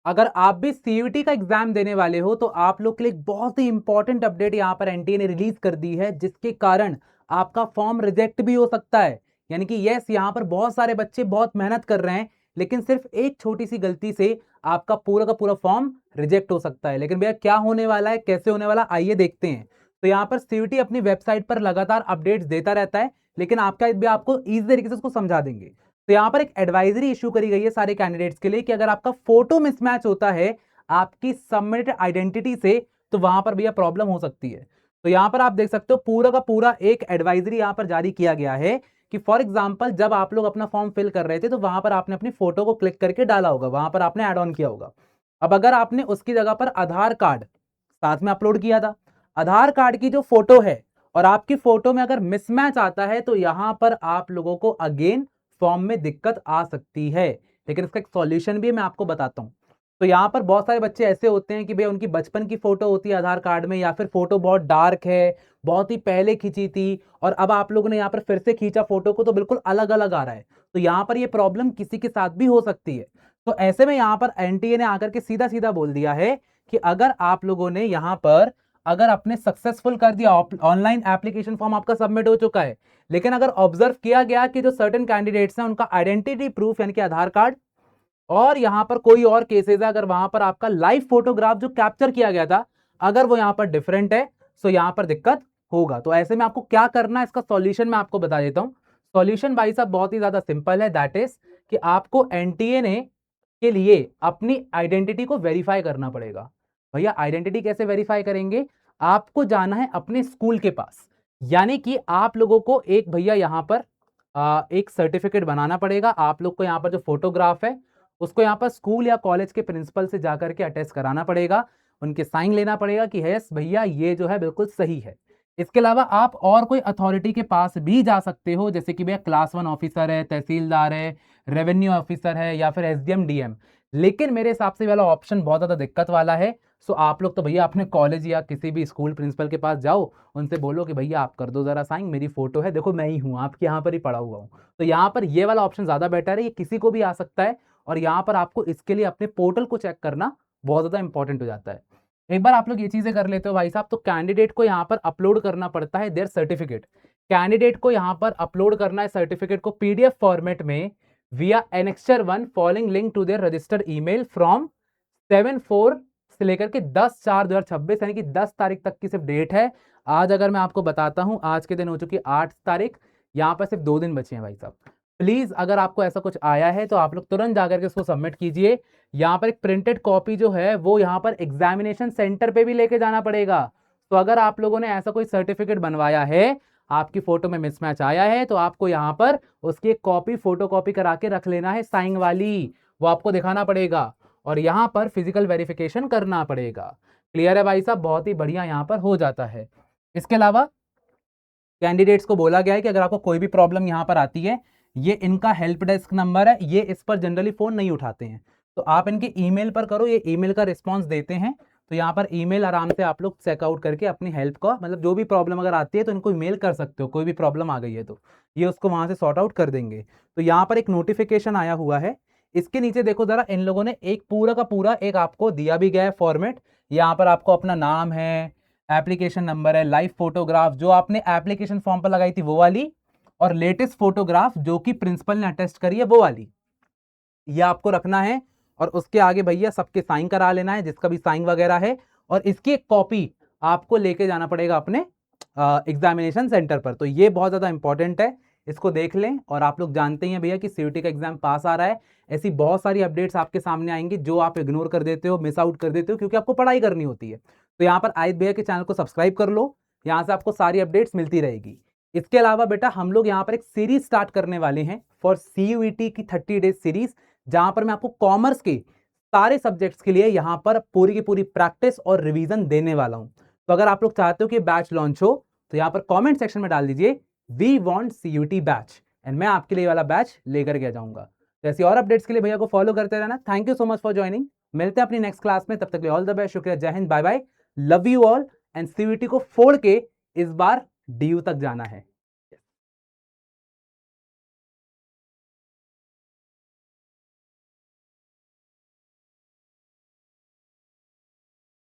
अगर आप भी सीयूटी का एग्जाम देने वाले हो तो आप लोग के लिए एक बहुत ही इंपॉर्टेंट अपडेट यहां पर एनटीए ने रिलीज कर दी है, जिसके कारण आपका फॉर्म रिजेक्ट भी हो सकता है। यानी कि यस, यहां पर बहुत सारे बच्चे बहुत मेहनत कर रहे हैं, लेकिन सिर्फ एक छोटी सी गलती से आपका पूरा का पूरा फॉर्म रिजेक्ट हो सकता है। लेकिन भैया क्या होने वाला है, कैसे होने वाला, आइए देखते हैं। तो यहां पर सीयूटी अपनी वेबसाइट पर लगातार अपडेट्स देता रहता है, लेकिन आपका भी आपको इजी तरीके से उसको समझा देंगे। तो यहां पर एक एडवाइजरी इशू करी गई है सारे कैंडिडेट्स के लिए कि अगर आपका फोटो मिसमैच होता है आपकी सबमिटेड आइडेंटिटी से, तो वहां पर भैया प्रॉब्लम हो सकती है। तो यहां पर आप देख सकते हो पूरा का पूरा एक एडवाइजरी यहां पर जारी किया गया है कि फॉर एग्जांपल जब आप लोग अपना फॉर्म फिल कर रहे थे तो वहां पर आपने अपनी फोटो को क्लिक करके डाला होगा, वहां पर आपने ऐड ऑन किया होगा। अब अगर आपने उसकी जगह पर आधार कार्ड साथ में अपलोड किया था, आधार कार्ड की जो फोटो है और आपकी फोटो में अगर मिसमैच आता है तो यहां पर आप लोगों को अगेन फॉर्म में दिक्कत आ सकती है। लेकिन इसका एक सॉल्यूशन भी मैं आपको बताता हूं। तो यहां पर बहुत सारे बच्चे ऐसे होते हैं कि भाई उनकी बचपन की फोटो होती है आधार कार्ड में, या फिर फोटो बहुत डार्क है, बहुत ही पहले खींची थी, और अब आप लोगों ने यहां पर फिर से खींचा फोटो को तो बिल्कुल अलग अलग आ रहा है। तो यहां पर ये प्रॉब्लम किसी के साथ भी हो सकती है। तो ऐसे में यहां पर एनटीए ने आकर के सीधा सीधा बोल दिया है कि अगर आप लोगों ने यहां पर अगर आपने सक्सेसफुल कर दिया, ऑनलाइन एप्लीकेशन फॉर्म आपका सबमिट हो चुका है, लेकिन अगर ऑब्जर्व किया गया कि जो सर्टेन कैंडिडेट्स हैं उनका आइडेंटिटी प्रूफ यानी कि आधार कार्ड और यहां पर कोई और केसेस है, अगर वहां पर आपका लाइव फोटोग्राफ जो कैप्चर किया गया था अगर वो यहां पर डिफरेंट है, तो यहां पर दिक्कत होगा। तो ऐसे में आपको क्या करना है, इसका सॉल्यूशन मैं आपको बता देता हूं। सॉल्यूशन भाई साहब बहुत ही ज्यादा सिंपल है, दैट इज कि आपको एनटीए ने के लिए अपनी आइडेंटिटी को वेरीफाई करना पड़ेगा। भैया आइडेंटिटी कैसे वेरीफाई करेंगे, आपको जाना है अपने स्कूल के पास, यानी कि आप लोगों को एक भैया यहां पर एक सर्टिफिकेट बनाना पड़ेगा। आप लोग को यहां पर जो फोटोग्राफ है उसको यहां पर स्कूल या कॉलेज के प्रिंसिपल से जाकर के अटेस्ट कराना पड़ेगा, उनके साइन लेना पड़ेगा कि यस भैया ये जो है बिल्कुल सही है। इसके अलावा आप और कोई अथॉरिटी के पास भी जा सकते हो, जैसे कि भैया क्लास 1 ऑफिसर है, तहसीलदार है, रेवेन्यू ऑफिसर है, या फिर एसडीएम डीएम। लेकिन मेरे हिसाब से वाला ऑप्शन बहुत ज्यादा दिक्कत वाला है। सो आप लोग तो भैया अपने कॉलेज या किसी भी स्कूल प्रिंसिपल के पास जाओ, उनसे बोलो कि भैया आप कर दो जरा साइन, मेरी फोटो है, देखो मैं ही हूं, आपके यहाँ पर ही पड़ा हुआ हूं। तो यहाँ पर ये वाला ऑप्शन ज्यादा बेटर है, ये किसी को भी आ सकता है। और यहाँ पर आपको इसके लिए अपने पोर्टल को चेक करना बहुत ज्यादा इंपॉर्टेंट हो जाता है। एक बार आप लोग ये चीजें कर लेते हो भाई साहब, तो कैंडिडेट को यहाँ पर अपलोड करना पड़ता है देयर सर्टिफिकेट। कैंडिडेट को यहाँ पर अपलोड करना है सर्टिफिकेट को पीडीएफ फॉर्मेट में via annexure 1 following link to their registered email from 7/4 से लेकर के 10/4/2026, यानी कि 10 तारीख तक की सिर्फ डेट है। आज अगर मैं आपको बताता हूं, आज के दिन हो चुकी 8 तारीख, यहां पर सिर्फ 2 दिन बचे हैं भाई साहब। प्लीज अगर आपको ऐसा कुछ आया है तो आप लोग तुरंत जाकर के उसको सबमिट कीजिए। यहां पर एक प्रिंटेड कॉपी जो है वो यहां पर एग्जामिनेशन सेंटर पे भी लेके जाना पड़ेगा। तो अगर आप लोगों ने ऐसा कोई सर्टिफिकेट बनवाया है, आपकी फोटो में मिसमैच आया है, तो आपको यहां पर उसकी एक कॉपी फोटो कॉपी करा के रख लेना है साइन वाली, वो आपको दिखाना पड़ेगा और यहां पर फिजिकल वेरिफिकेशन करना पड़ेगा। क्लियर है भाई साहब, बहुत ही बढ़िया यहां पर हो जाता है। इसके अलावा कैंडिडेट्स को बोला गया है कि अगर आपको कोई भी प्रॉब्लम यहां पर आती है, ये इनका हेल्प डेस्क नंबर है, ये इस पर जनरली फोन नहीं उठाते हैं, तो आप इनके ईमेल पर करो, ये ईमेल का रिस्पांस देते हैं। तो यहाँ पर ईमेल आराम से आप लोग चेकआउट करके अपनी हेल्प का मतलब जो भी प्रॉब्लम अगर आती है तो इनको ईमेल कर सकते हो, कोई भी प्रॉब्लम आ गई है तो ये उसको वहां से सॉर्ट आउट कर देंगे। तो यहाँ पर एक नोटिफिकेशन आया हुआ है, इसके नीचे देखो जरा, इन लोगों ने एक पूरा का पूरा एक आपको दिया भी गया है फॉर्मेट। यहाँ पर आपको अपना नाम है, एप्लीकेशन नंबर है, लाइव फोटोग्राफ जो आपने एप्लीकेशन फॉर्म पर लगाई थी वो वाली, और लेटेस्ट फोटोग्राफ जो कि प्रिंसिपल ने अटेस्ट करी है वो वाली, ये आपको रखना है। और उसके आगे भैया सबके साइन करा लेना है जिसका भी साइन वगैरह है, और इसकी एक कॉपी आपको लेके जाना पड़ेगा अपने एग्जामिनेशन सेंटर पर। तो ये बहुत ज्यादा इंपॉर्टेंट है, इसको देख लें। और आप लोग जानते ही हैं भैया कि सीयूटी का एग्जाम पास आ रहा है, ऐसी बहुत सारी अपडेट्स आपके सामने आएंगी जो आप इग्नोर कर देते हो, मिस आउट कर देते हो, क्योंकि आपको पढ़ाई करनी होती है। तो यहाँ पर आयत भैया के चैनल को सब्सक्राइब कर लो, यहाँ से आपको सारी अपडेट्स मिलती रहेगी। इसके अलावा बेटा हम लोग यहाँ पर एक सीरीज स्टार्ट करने वाले हैं फॉर सीयूईटी की 30 डेज सीरीज, जहां पर मैं आपको कॉमर्स के सारे सब्जेक्ट्स के लिए यहां पर पूरी की पूरी प्रैक्टिस और रिवीजन देने वाला हूं। तो अगर आप लोग चाहते हो कि बैच लॉन्च हो तो यहां पर कमेंट सेक्शन में डाल दीजिए we want CUET batch, and मैं आपके लिए वाला बैच लेकर के जाऊंगा। तो ऐसी और अपडेट्स के लिए भैया को फॉलो करते रहना। Thank you so much for joining, मिलते हैं अपनी नेक्स्ट क्लास में, तब तक के लिए ऑल द बेस्ट, शुक्रिया, जय हिंद, bye bye, love you all. And CUET को फोड़ के इस बार डीयू तक जाना है।